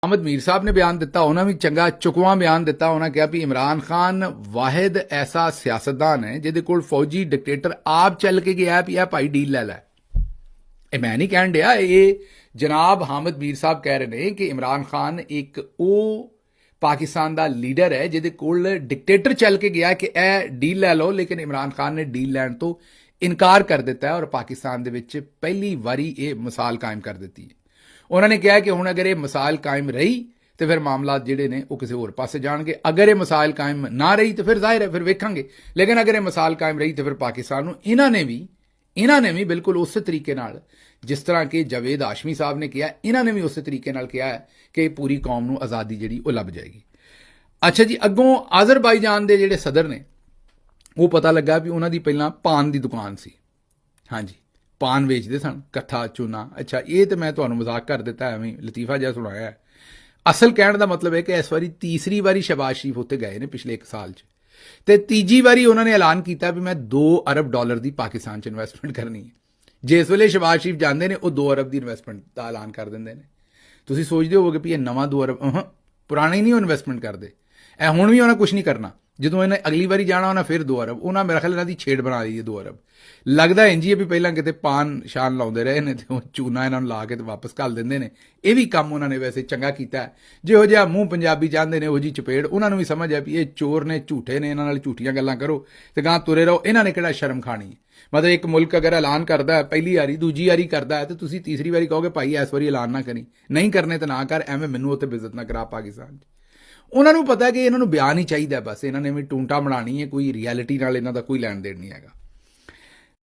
ਅਹਿਮਦ ਮੀਰ ਸਾਹਿਬ ਨੇ ਬਿਆਨ ਦਿੱਤਾ, ਉਹਨਾਂ ਵੀ ਚੰਗਾ ਚੁਕਵਾਂ ਬਿਆਨ ਦਿੱਤਾ। ਉਹਨਾਂ ਕਿਹਾ ਵੀ ਇਮਰਾਨ ਖਾਨ ਵਾਹਿਦ ਐਸਾ ਸਿਆਸਤਦਾਨ ਹੈ ਜਿਹਦੇ ਕੋਲ ਫੌਜੀ ਡਿਕਟੇਟਰ ਆਪ ਚੱਲ ਕੇ ਗਿਆ ਵੀ ਇਹ ਭਾਈ ਡੀਲ ਲੈ ਲੈ। ਇਹ ਮੈਂ ਨਹੀਂ ਕਹਿਣ ਡਿਆ, ਇਹ ਜਨਾਬ ਹਾਮਦ ਮੀਰ ਸਾਹਿਬ ਕਹਿ ਰਹੇ ਨੇ ਕਿ ਇਮਰਾਨ ਖਾਨ ਇੱਕ ਉਹ ਪਾਕਿਸਤਾਨ ਦਾ ਲੀਡਰ ਹੈ ਜਿਹਦੇ ਕੋਲ ਡਿਕਟੇਟਰ ਚੱਲ ਕੇ ਗਿਆ ਕਿ ਇਹ ਡੀਲ ਲੈ ਲਓ, ਲੇਕਿਨ ਇਮਰਾਨ ਖਾਨ ਨੇ ਡੀਲ ਲੈਣ ਤੋਂ ਇਨਕਾਰ ਕਰ ਦਿੱਤਾ ਹੈ ਔਰ ਪਾਕਿਸਤਾਨ ਦੇ ਵਿੱਚ ਪਹਿਲੀ ਵਾਰੀ ਇਹ ਮਿਸਾਲ ਕਾਇਮ ਕਰ ਦਿੱਤੀ ਹੈ। ਉਹਨਾਂ ਨੇ ਕਿਹਾ ਕਿ ਹੁਣ ਅਗਰ ਇਹ ਮਿਸਾਲ ਕਾਇਮ ਰਹੀ तो फिर मामला ਜਿਹੜੇ ਨੇ ਉਹ ਕਿਸੇ ਹੋਰ ਪਾਸੇ ਜਾਣਗੇ। ਅਗਰ ਇਹ ਮਿਸਾਲ ਕਾਇਮ ਨਾ ਰਹੀ ਤਾਂ ਫਿਰ ਜ਼ਾਹਿਰ ਹੈ ਫਿਰ ਵੇਖਾਂਗੇ, ਲੇਕਿਨ ਅਗਰ ਇਹ ਮਿਸਾਲ ਕਾਇਮ ਰਹੀ ਤਾਂ ਫਿਰ ਪਾਕਿਸਤਾਨ ਨੂੰ ਇਹਨਾਂ ਨੇ ਵੀ ਬਿਲਕੁਲ ਉਸੇ ਤਰੀਕੇ ਨਾਲ ਜਿਸ ਤਰ੍ਹਾਂ ਕਿ ਜਾਵੇਦ ਹਾਸ਼ਮੀ ਸਾਹਿਬ ਨੇ ਕਿਹਾ, ਇਹਨਾਂ ਨੇ ਵੀ ਉਸੇ ਤਰੀਕੇ ਨਾਲ ਕਿਹਾ ਹੈ ਕਿ ਪੂਰੀ ਕੌਮ ਨੂੰ ਆਜ਼ਾਦੀ ਜਿਹੜੀ ਉਹ ਲੱਭ ਜਾਏਗੀ। ਅੱਛਾ ਜੀ, ਅੱਗੋਂ ਆਜ਼ਰਬਾਈਜਾਨ ਦੇ ਜਿਹੜੇ ਸਦਰ ਨੇ ਉਹ ਪਤਾ ਲੱਗਾ ਵੀ ਉਹਨਾਂ ਦੀ ਪਹਿਲਾਂ ਪਾਨ ਦੀ ਦੁਕਾਨ ਸੀ। ਹਾਂਜੀ, ਪਾਨ ਵੇਚਦੇ ਸਨ, ਕੱਥਾ ਚੂਨਾ। ਅੱਛਾ, ਇਹ ਤਾਂ ਮੈਂ ਤੁਹਾਨੂੰ ਮਜ਼ਾਕ ਕਰ ਦਿੱਤਾ, ਐਵੇਂ ਲਤੀਫਾ ਜਿਹਾ ਸੁਣਾਇਆ ਹੈ। ਅਸਲ ਕਹਿਣ ਦਾ ਮਤਲਬ ਹੈ ਕਿ ਇਸ ਵਾਰੀ ਤੀਸਰੀ ਵਾਰੀ ਸ਼ਹਿਬਾਜ਼ ਸ਼ਰੀਫ ਉੱਥੇ ਗਏ ਨੇ ਪਿਛਲੇ 1 ਸਾਲ 'ਚ, ਤੇ ਤੀਜੀ ਵਾਰੀ ਉਹਨਾਂ ਨੇ ਐਲਾਨ ਕੀਤਾ ਵੀ ਮੈਂ $2 ਅਰਬ ਦੀ ਪਾਕਿਸਤਾਨ 'ਚ ਇਨਵੈਸਟਮੈਂਟ ਕਰਨੀ ਹੈ। ਜਿਸ ਵੇਲੇ ਸ਼ਹਿਬਾਜ਼ ਸ਼ਰੀਫ ਜਾਂਦੇ ਨੇ ਉਹ 2 ਅਰਬ ਦੀ ਇਨਵੈਸਟਮੈਂਟ ਦਾ ਐਲਾਨ ਕਰ ਦਿੰਦੇ ਨੇ। ਤੁਸੀਂ ਸੋਚਦੇ ਹੋਵੋਗੇ ਵੀ ਇਹ ਨਵਾਂ 2 ਅਰਬ, ਪੁਰਾਣੇ ਨਹੀਂ ਉਹ ਇਨਵੈਸਟਮੈਂਟ ਕਰਦੇ। ਇਹ ਹੁਣ ਵੀ ਉਹਨਾਂ ਕੁਝ ਨਹੀਂ ਕਰਨਾ, ਜਦੋਂ ਇਹਨੇ ਅਗਲੀ ਵਾਰੀ ਜਾਣਾ ਉਹਨਾਂ ਫਿਰ 2 ਅਰਬ, ਉਹਨਾਂ ਮੇਰੇ ਖਿਆਲ ਇਹਨਾਂ ਦੀ ਛੇੜ ਬਣਾ ਲਈ ਹੈ 2 ਅਰਬ। ਲੱਗਦਾ ਇੰਝ ਹੀ ਹੈ ਵੀ ਪਹਿਲਾਂ ਕਿਤੇ ਪਾਨ ਸ਼ਾਨ ਲਾਉਂਦੇ ਰਹੇ ਨੇ ਤੇ ਉਹ ਚੂਨਾ ਇਹਨਾਂ ਨੂੰ ਲਾ ਕੇ ਤੇ ਵਾਪਸ ਘੱਲ ਦਿੰਦੇ ਨੇ। ਇਹ ਵੀ ਕੰਮ ਉਹਨਾਂ ਨੇ ਵੈਸੇ ਚੰਗਾ ਕੀਤਾ ਹੈ। ਜਿਹੋ ਜਿਹਾ ਮੂੰਹ ਪੰਜਾਬੀ ਚਾਹੁੰਦੇ ਨੇ ਉਹ ਜੀ ਚਪੇੜ, ਉਹਨਾਂ ਨੂੰ ਵੀ ਸਮਝ ਹੈ ਵੀ ਇਹ ਚੋਰ ਨੇ, ਝੂਠੇ ਨੇ, ਇਹਨਾਂ ਨਾਲ ਝੂਠੀਆਂ ਗੱਲਾਂ ਕਰੋ ਤੇ ਗਾਂ ਤੁਰੇ ਰਹੋ। ਇਹਨਾਂ ਨੇ ਕਿਹੜਾ ਸ਼ਰਮ ਖਾਣੀ ਹੈ? ਮਤਲਬ ਇੱਕ ਮੁਲਕ ਅਗਰ ਐਲਾਨ ਕਰਦਾ ਹੈ ਪਹਿਲੀ ਵਾਰੀ, ਦੂਜੀ ਵਾਰੀ ਕਰਦਾ ਹੈ, ਤੇ ਤੁਸੀਂ ਤੀਸਰੀ ਵਾਰੀ ਕਹੋਗੇ ਭਾਈ ਇਸ ਵਾਰੀ ਐਲਾਨ ਨਾ ਕਰੀ, ਨਹੀਂ ਕਰਨੇ ਤਾਂ ਨਾ ਕਰ, ਐਵੇਂ ਮੈਨੂੰ ਉੱਥੇ ਬੇਇੱਜ਼ਤ ਨਾ ਕਰਾ ਪਾਕਿਸਤਾਨ 'ਚ। ਉਹਨਾਂ ਨੂੰ ਪਤਾ ਕਿ ਇਹਨਾਂ ਨੂੰ ਬਿਆਨ ਹੀ ਚਾਹੀਦਾ, ਬਸ ਇਹਨਾਂ ਨੇ ਵੀ ਟੂੰਟਾ ਬਣਾਉਣੀ ਹੈ, ਕੋਈ ਰਿਐਲਿਟੀ ਨਾਲ ਇਹਨਾਂ ਦਾ ਕੋਈ ਲੈਣ ਦੇਣ ਨਹੀਂ ਹੈਗਾ।